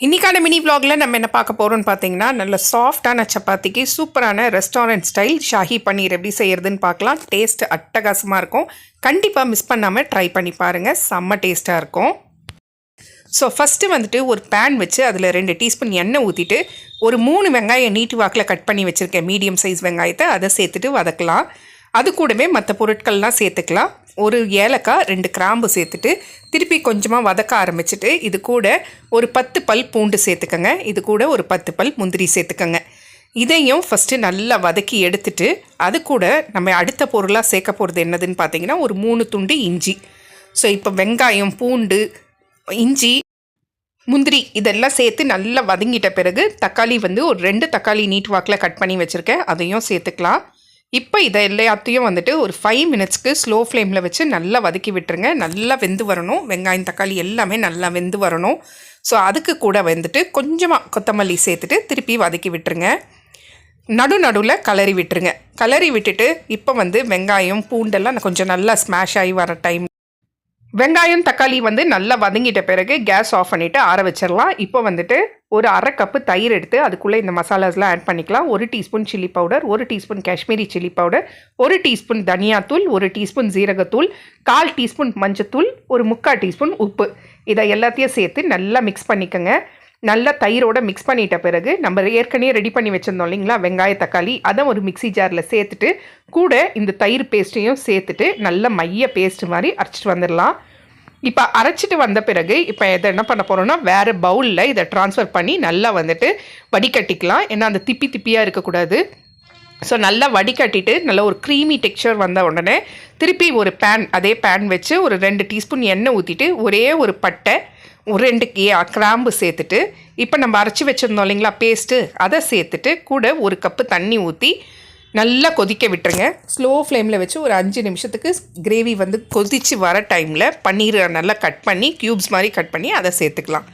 இன்றைக்கான மினி vlogல நம்ம என்ன பார்க்க போகிறோம்னு பார்த்தீங்கன்னா, நல்ல சாஃப்டான சப்பாத்திக்கு சூப்பரான ரெஸ்டாரண்ட் ஸ்டைல் ஷாஹி பன்னீர் எப்படி செய்கிறதுன்னு பார்க்கலாம். டேஸ்ட் அட்டகாசமாக இருக்கும். கண்டிப்பாக மிஸ் பண்ணாமல் ட்ரை பண்ணி பாருங்கள். செம்ம டேஸ்ட்டாக இருக்கும். ஸோ ஃபஸ்ட்டு வந்துட்டு ஒரு பேன் வச்சு அதில் 2 டீஸ்பூன் எண்ணெய் ஊற்றிட்டு ஒரு 3 வெங்காயம் நீட்டு வாக்கில் கட் பண்ணி வச்சுருக்கேன். மீடியம் சைஸ் வெங்காயத்தை அதை சேர்த்துட்டு வதக்கலாம். அது கூடவே மற்ற பொருட்கள்லாம் சேர்த்துக்கலாம். ஒரு ஏலக்காய் 2 கிராம்பு சேர்த்துட்டு திருப்பி கொஞ்சமாக வதக்க ஆரம்பிச்சுட்டு இது கூட ஒரு 10 பல் பூண்டு சேர்த்துக்கங்க. இது கூட ஒரு 10 பல் முந்திரி சேர்த்துக்கங்க. இதையும் ஃபஸ்ட்டு நல்லா வதக்கி எடுத்துட்டு அது கூட நம்ம அடுத்த பொருளாக சேர்க்க போகிறது என்னதுன்னு பார்த்தீங்கன்னா ஒரு 3 துண்டு இஞ்சி. ஸோ இப்போ வெங்காயம், பூண்டு, இஞ்சி, முந்திரி இதெல்லாம் சேர்த்து நல்லா வதங்கிட்ட பிறகு தக்காளி வந்து ஒரு 2 தக்காளி நீட் வாக்கில் கட் பண்ணி வச்சுருக்கேன். அதையும் சேர்த்துக்கலாம். இப்போ இதை எல்லாத்தையும் வந்துட்டு ஒரு 5 மினிட்ஸ்க்கு ஸ்லோ ஃப்ளேமில் வச்சு நல்லா வதக்கி விட்டுருங்க. நல்லா வெந்து வரணும். வெங்காயம், தக்காளி எல்லாமே நல்லா வெந்து வரணும். ஸோ அதுக்கு கூட வந்துட்டு கொஞ்சமாக கொத்தமல்லி சேர்த்துட்டு திருப்பி வதக்கி விட்டுருங்க. நடுவில் கலரி விட்டுருங்க. கலரி விட்டுட்டு இப்போ வந்து வெங்காயம், பூண்டெல்லாம் கொஞ்சம் நல்லா ஸ்மாஷ் ஆகி வர டைம் வெங்காயம், தக்காளி வந்து நல்லா வதங்கிட்ட பிறகு கேஸ் ஆஃப் பண்ணிவிட்டு ஆற வச்சிடலாம். இப்போ வந்துட்டு ஒரு 1/2 கப்பு தயிர் எடுத்து அதுக்குள்ளே இந்த மசாலாஸ்லாம் ஆட் பண்ணிக்கலாம். 1 teaspoon chilli powder, 1 teaspoon Kashmiri chilli powder, 1 teaspoon தனியாத்தூள், 1 டீஸ்பூன் ஜீரகத்தூள், 1/4 டீஸ்பூன் மஞ்சத்தூள், ஒரு 3/4 டீஸ்பூன் உப்பு. இதை எல்லாத்தையும் சேர்த்து நல்லா மிக்ஸ் பண்ணிக்கோங்க. நல்லா தயிரோடு மிக்ஸ் பண்ணிட்ட பிறகு நம்ம ஏற்கனவே ரெடி பண்ணி வச்சுருந்தோம் இல்லைங்களா வெங்காய, தக்காளி, அதை ஒரு மிக்சி ஜாரில் சேர்த்துட்டு கூட இந்த தயிர் பேஸ்ட்டையும் சேர்த்துட்டு நல்ல மைய பேஸ்ட் மாதிரி அரைச்சிட்டு வந்துடலாம். இப்போ அரைச்சிட்டு வந்த பிறகு இப்போ இதை என்ன பண்ண போகிறோம்னா வேறு பவுலில் இதை ட்ரான்ஸ்ஃபர் பண்ணி நல்லா வந்துட்டு வடிகட்டிக்கலாம். ஏன்னா அந்த திப்பியாக இருக்கக்கூடாது. ஸோ நல்லா வடிகட்டிட்டு நல்ல ஒரு க்ரீமி டெக்ஸ்சர் வந்த உடனே திருப்பி ஒரு அதே பேன் வச்சு ஒரு 2 டீஸ்பூன் எண்ணெய் ஊற்றிட்டு ஒரே ஒரு பட்டை, ஒரு 2 கிராம்பு சேர்த்துட்டு இப்போ நம்ம அரைச்சி வச்சுருந்தோம் இல்லைங்களா பேஸ்ட்டு, அதை சேர்த்துட்டு கூட ஒரு கப்பு தண்ணி ஊற்றி நல்லா கொதிக்க விட்டுருங்க. ஸ்லோ ஃப்ளேமில் வச்சு ஒரு 5 நிமிஷத்துக்கு கிரேவி வந்து கொதித்து வர டைமில் பன்னீரை நல்லா கட் பண்ணி க்யூப்ஸ் மாதிரி கட் பண்ணி அதை சேர்த்துக்கலாம்.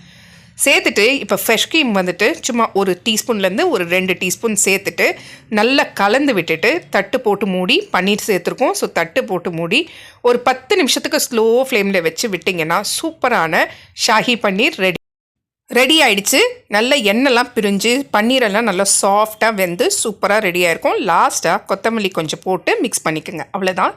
சேர்த்துட்டு இப்போ ஃப்ரெஷ் க்ரீம் வந்துட்டு சும்மா ஒரு டீஸ்பூன்லேருந்து ஒரு 2 டீஸ்பூன் சேர்த்துட்டு நல்லா கலந்து விட்டுட்டு தட்டு போட்டு மூடி பன்னீர் சேர்த்துருக்கோம். ஸோ தட்டு போட்டு மூடி ஒரு 10 நிமிஷத்துக்கு ஸ்லோ ஃப்ளேமில் வச்சு விட்டிங்கன்னா சூப்பரான ஷாஹி பன்னீர் ரெடி ஆகிடுச்சு. நல்ல எண்ணெய்லாம் பிரிஞ்சு பன்னீரெல்லாம் நல்லா சாஃப்டாக வெந்து சூப்பராக ரெடியாக இருக்கும். லாஸ்ட்டாக கொத்தமல்லி கொஞ்சம் போட்டு மிக்ஸ் பண்ணிக்கோங்க. அவ்வளோதான்.